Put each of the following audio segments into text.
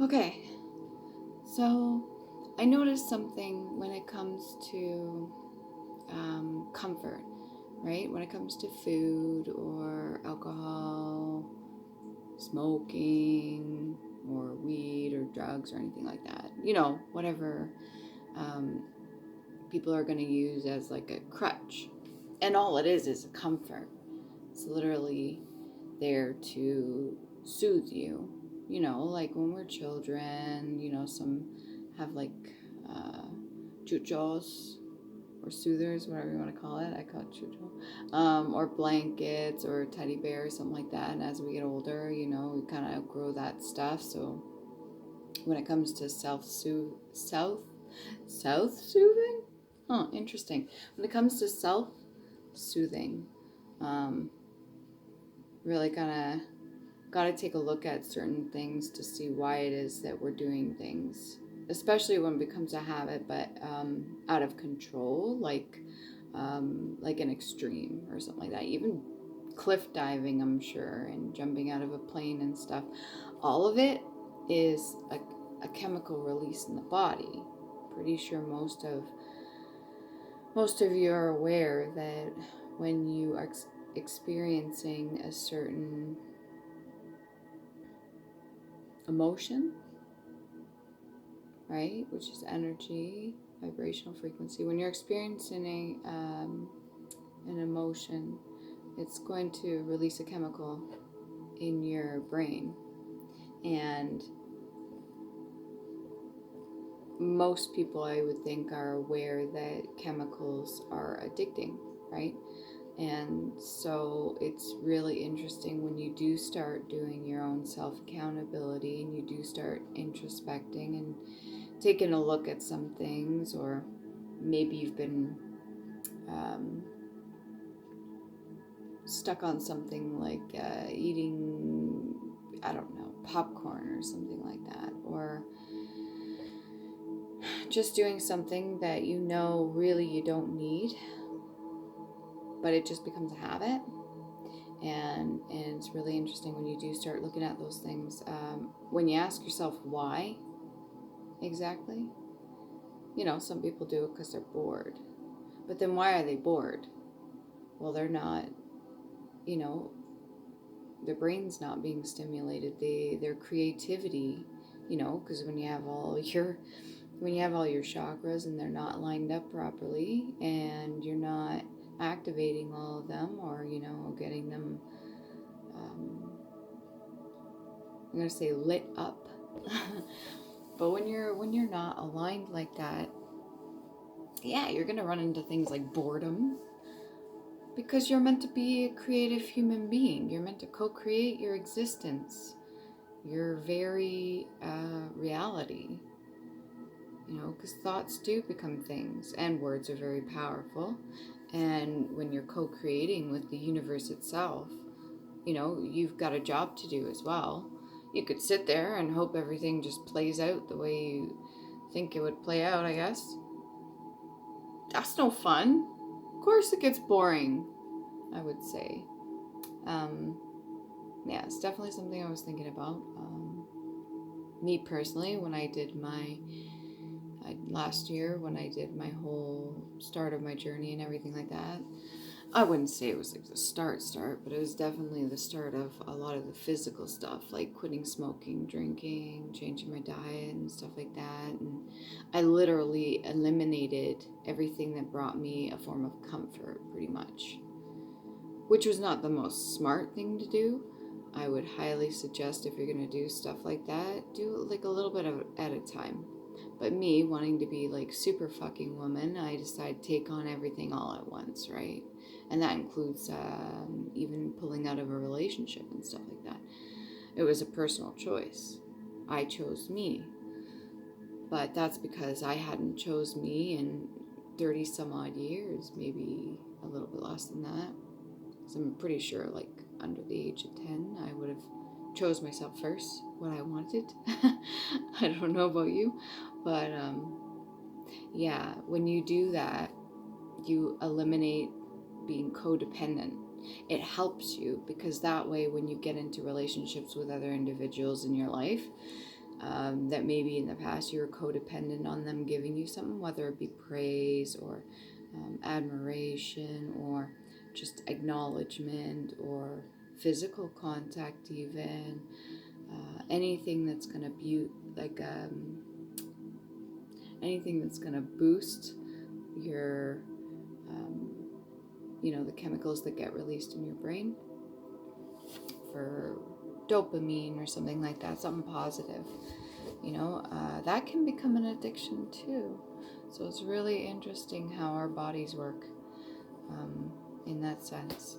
Okay, so I noticed something when it comes to comfort, right? When it comes to food or alcohol, smoking, or weed or drugs or anything like that. Whatever um, people are going to use as like a crutch. And all it is a comfort. It's literally there to soothe you. Like when we're children, some have like uh, chuchos or soothers, whatever you want to call it. I call it chucho. Or blankets or teddy bear or something like that. And as we get older, we kind of outgrow that stuff. So when it comes to self-soothing, interesting. When it comes to self-soothing, um, really kind of got to take a look at certain things to see why it is that we're doing things, especially when it becomes a habit, but out of control, like an extreme or something like that. Even cliff diving, I'm sure, and jumping out of a plane and stuff. All of it is a chemical release in the body. Pretty sure most of you are aware that when you are experiencing a certain emotion, right, which is energy, vibrational frequency, when you're experiencing an emotion, it's going to release a chemical in your brain. And most people, I would think, are aware that chemicals are addicting, right? And so it's really interesting when you do start doing your own self accountability and you do start introspecting and taking a look at some things, or maybe you've been stuck on something like eating, I don't know, popcorn or something like that, or just doing something that really you don't need, but it just becomes a habit. And it's really interesting when you do start looking at those things. When you ask yourself why exactly, some people do it because they're bored. But then why are they bored? Well, they're not, you know, their brain's not being stimulated. Their creativity, because when you have all your chakras and they're not lined up properly, and you're not activating all of them, or getting them, I'm gonna say, lit up. But when you're not aligned like that, yeah, you're gonna run into things like boredom, because you're meant to be a creative human being. You're meant to co-create your existence, your very reality. Because thoughts do become things, and words are very powerful. And when you're co-creating with the universe itself, you've got a job to do as well. You could sit there and hope everything just plays out the way you think it would play out, I guess. That's no fun. Of course it gets boring, I would say. Um, yeah, it's definitely something I was thinking about. Me personally, when I did last year, when I did my whole start of my journey and everything like that, I wouldn't say it was like the start, but it was definitely the start of a lot of the physical stuff, like quitting smoking, drinking, changing my diet and stuff like that. And I literally eliminated everything that brought me a form of comfort, pretty much, which was not the most smart thing to do. I would highly suggest, if you're going to do stuff like that, do it like a little bit of at a time. But me, wanting to be like super fucking woman, I decided to take on everything all at once, right? And that includes even pulling out of a relationship and stuff like that. It was a personal choice. I chose me. But that's because I hadn't chose me in 30 some odd years, maybe a little bit less than that. So I'm pretty sure, like, under the age of 10, I would have chose myself first, what I wanted. I don't know about you, but yeah, when you do that, you eliminate being codependent. It helps you, because that way, when you get into relationships with other individuals in your life, that maybe in the past you were codependent on them giving you something, whether it be praise or admiration or just acknowledgement or physical contact, even anything that's going to anything that's going to boost your the chemicals that get released in your brain for dopamine or something like that, something positive, that can become an addiction too. So it's really interesting how our bodies work in that sense.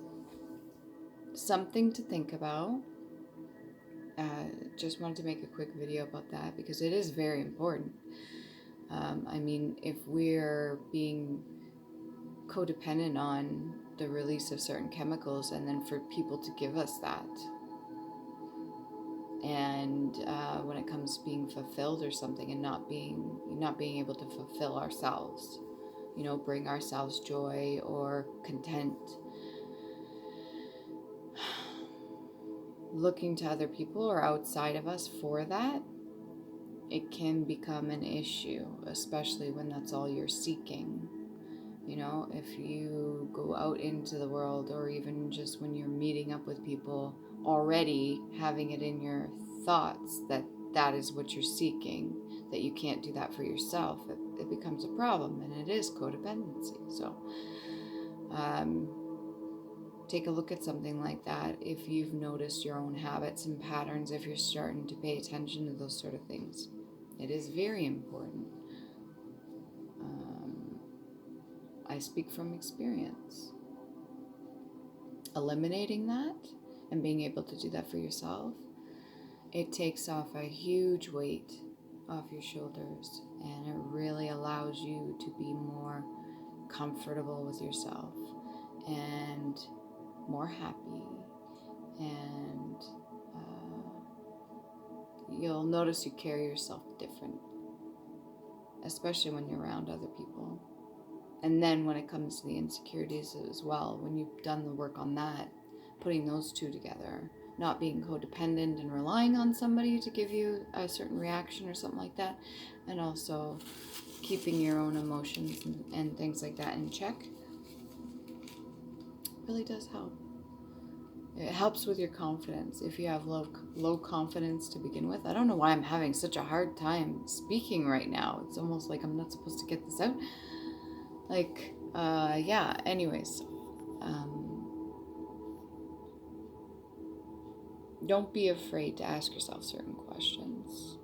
Something to think about. Just wanted to make a quick video about that because it is very important. If we're being codependent on the release of certain chemicals and then for people to give us that, and when it comes to being fulfilled or something and not being able to fulfill ourselves, bring ourselves joy or content, looking to other people or outside of us for that, it can become an issue, especially when that's all you're seeking. If you go out into the world, or even just when you're meeting up with people, already having it in your thoughts that that is what you're seeking, that you can't do that for yourself, it becomes a problem, and it is codependency. So take a look at something like that if you've noticed your own habits and patterns, if you're starting to pay attention to those sort of things. It is very important. I speak from experience. Eliminating that and being able to do that for yourself, it takes off a huge weight off your shoulders, and it really allows you to be more comfortable with yourself and more happy, and you'll notice you carry yourself different, especially when you're around other people. And then when it comes to the insecurities as well, when you've done the work on that, putting those two together, not being codependent and relying on somebody to give you a certain reaction or something like that, and also keeping your own emotions and things like that in check, really does help. It helps with your confidence. If you have low confidence to begin with, I don't know why I'm having such a hard time speaking right now. It's almost like I'm not supposed to get this out. Anyways, don't be afraid to ask yourself certain questions,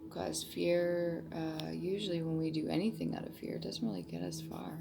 because fear, usually when we do anything out of fear, it doesn't really get us far.